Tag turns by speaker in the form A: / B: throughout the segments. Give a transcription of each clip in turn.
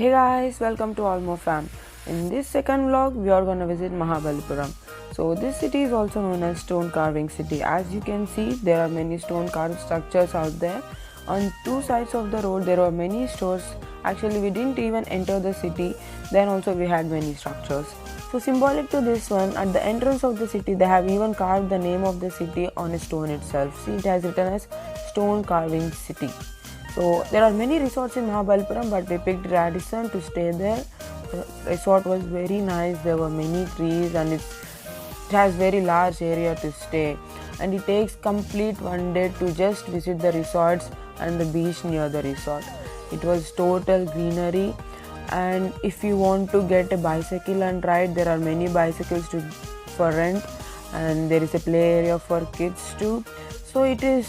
A: Hey guys, welcome to Almo Fam. In this second vlog, we are gonna visit Mahabalipuram. So this city is also known as stone carving city. As you can see, there are many stone carved structures out there. On two sides of the road, there are many stores. Actually, we didn't even enter the city. Then also we had many structures. So symbolic to this one, at the entrance of the city, they have even carved the name of the city on a stone itself. See, it has written as Stone Carving City. So there are many resorts in Mahabalipuram, but we picked Radisson to stay there. The resort was very nice. There were many trees, and it has very large area to stay. And it takes complete one day to just visit the resorts and the beach near the resort. It was total greenery, and if you want to get a bicycle and ride, there are many bicycles for rent, and there is a play area for kids too. So it is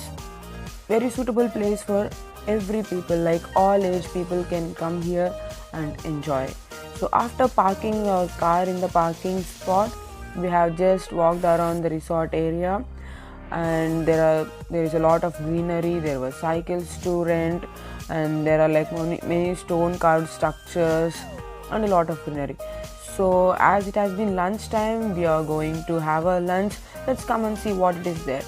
A: very suitable place for every people, like all age people can come here and enjoy. So after parking our car in the parking spot, we have just walked around the resort area, and there is a lot of greenery. There were cycles to rent, and there are like many stone carved structures and a lot of greenery. So as it has been lunchtime, we are going to have a lunch. Let's come and see what it is there.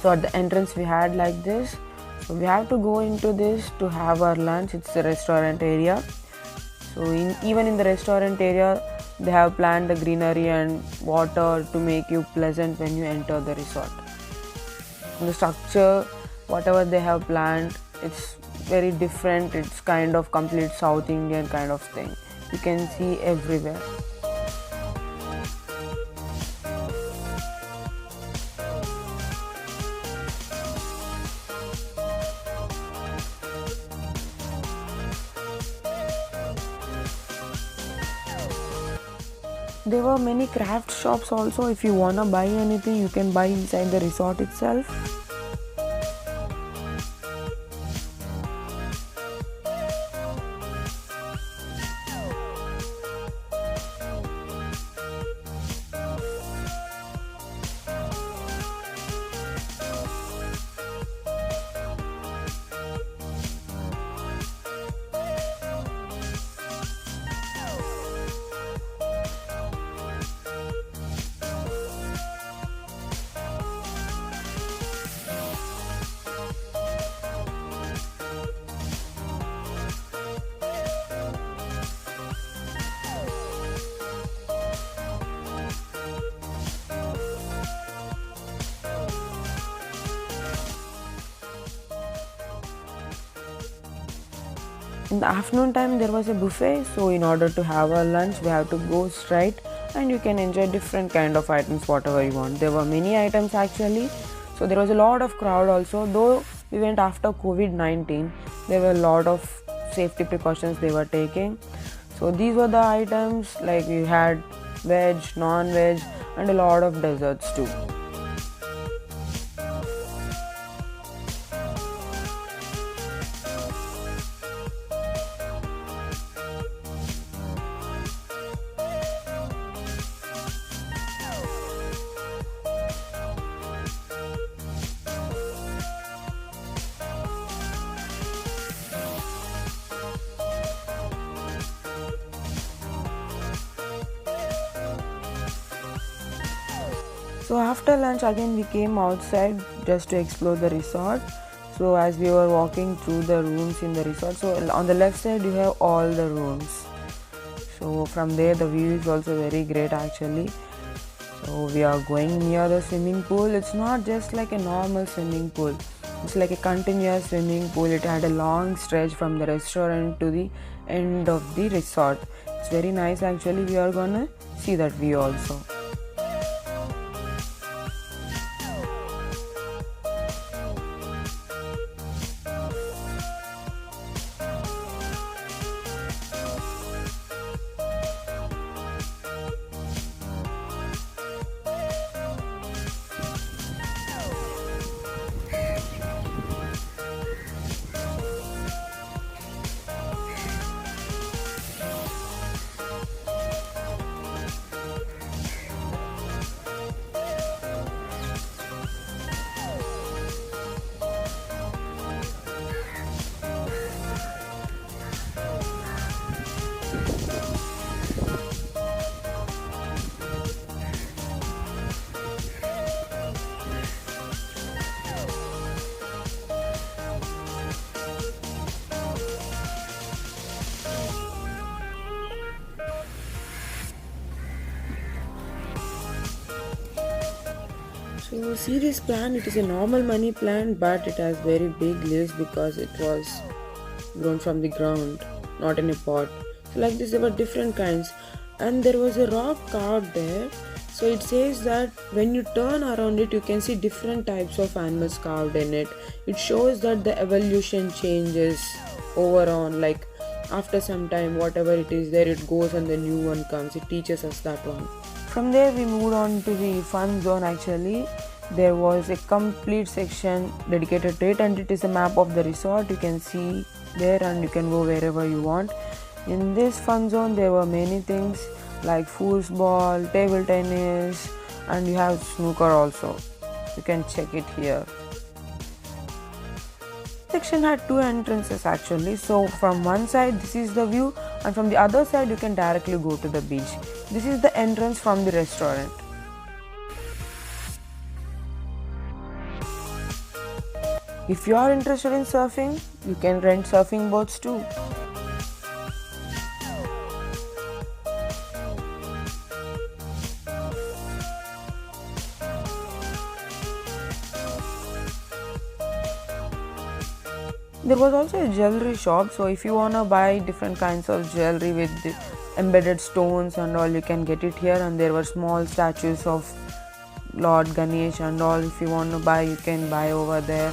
A: So at the entrance we had like this. So we have to go into this to have our lunch. It's a restaurant area. So even in the restaurant area, they have planned the greenery and water to make you pleasant when you enter the resort. The structure, whatever they have planned, it's very different. It's kind of complete South Indian kind of thing. You can see everywhere. There were many craft shops also. If you wanna buy anything, you can buy inside the resort itself. In the afternoon time, there was a buffet, so in order to have our lunch, we have to go straight, and you can enjoy different kind of items, whatever you want. There were many items actually, so there was a lot of crowd also. Though we went after COVID-19, there were a lot of safety precautions they were taking. So these were the items, like we had veg, non-veg, and a lot of desserts too. So after lunch again we came outside just to explore the resort. So as we were walking through the rooms in the resort, so on the left side you have all the rooms. So from there the view is also very great actually. So we are going near the swimming pool. It's not just like a normal swimming pool. It's like a continuous swimming pool. It had a long stretch from the restaurant to the end of the resort. It's very nice actually. We are gonna see that view also. So see this plant, it is a normal money plant, but it has very big leaves because it was grown from the ground, not in a pot. So like this there were different kinds, and there was a rock carved there. So it says that when you turn around it, you can see different types of animals carved in it. It shows that the evolution changes over on, like after some time, whatever it is there, it goes and the new one comes. It teaches us that one. From there we moved on to the fun zone. Actually, there was a complete section dedicated to it, and it is a map of the resort. You can see there, and you can go wherever you want. In this fun zone there were many things like foosball, table tennis, and you have snooker also. You can check it here. Section had two entrances actually, so from one side this is the view, and from the other side you can directly go to the beach. This is the entrance from the restaurant. If you are interested in surfing, you can rent surfing boards too. There was also a jewelry shop, so if you wanna buy different kinds of jewelry with the embedded stones and all, you can get it here. And there were small statues of Lord Ganesh and all. If you want to buy, you can buy over there.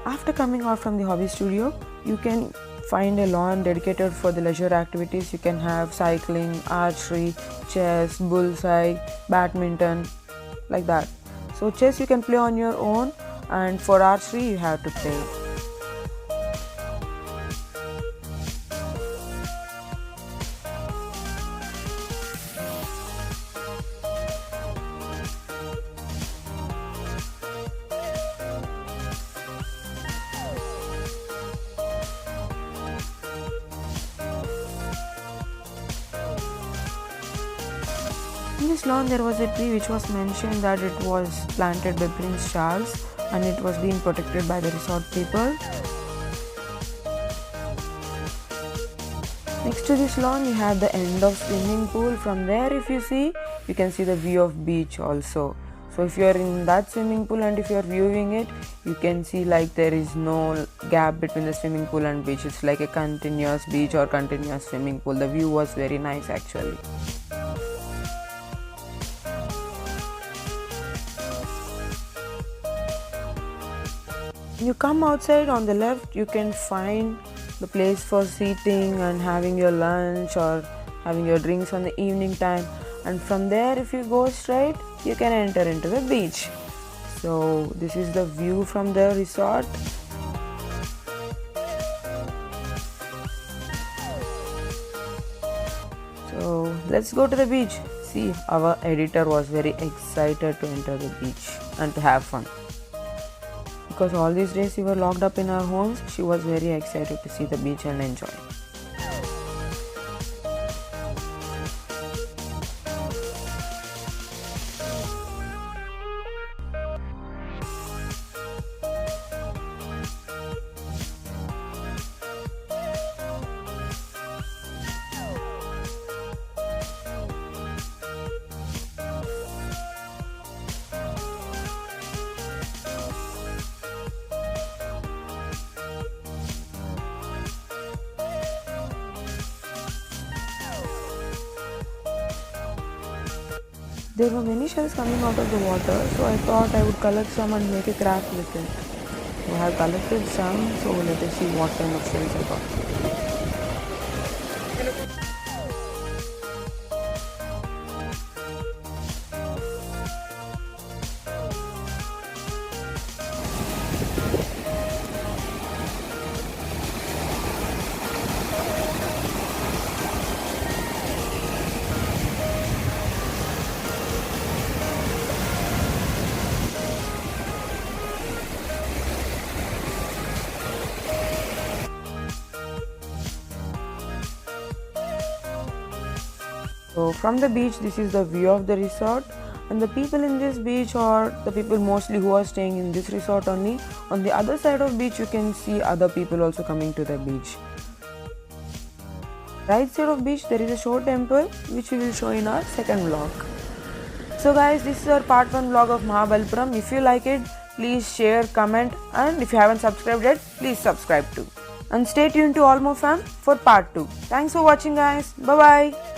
A: After coming out from the hobby studio, you can find a lawn dedicated for the leisure activities. You can have cycling, archery, chess, bullseye, badminton, like that. So chess you can play on your own, and for archery you have to pay. In this lawn there was a tree which was mentioned that it was planted by Prince Charles, and it was being protected by the resort people. Next to this lawn you have the end of swimming pool. From there, if you see, you can see the view of beach also. So if you are in that swimming pool and if you are viewing it, you can see like there is no gap between the swimming pool and beach. It's like a continuous beach or continuous swimming pool. The view was very nice actually. When you come outside, on the left you can find the place for seating and having your lunch or having your drinks on the evening time, and from there if you go straight you can enter into the beach. So this is the view from the resort. So let's go to the beach. See, our editor was very excited to enter the beach and to have fun. Because all these days we were locked up in our homes, she was very excited to see the beach and enjoy. There were many shells coming out of the water, so I thought I would collect some and make a craft with it. So I have collected some, so let us see what kind of shells I got. So from the beach, this is the view of the resort, and the people in this beach are the people mostly who are staying in this resort only. On the other side of beach, you can see other people also coming to the beach. Right side of beach, there is a Shore temple which we will show in our second vlog. So guys, this is our part 1 vlog of Mahabalipuram. If you like it, please share, comment, and if you haven't subscribed yet, please subscribe too. And stay tuned to All More Fam for part 2. Thanks for watching guys. Bye bye.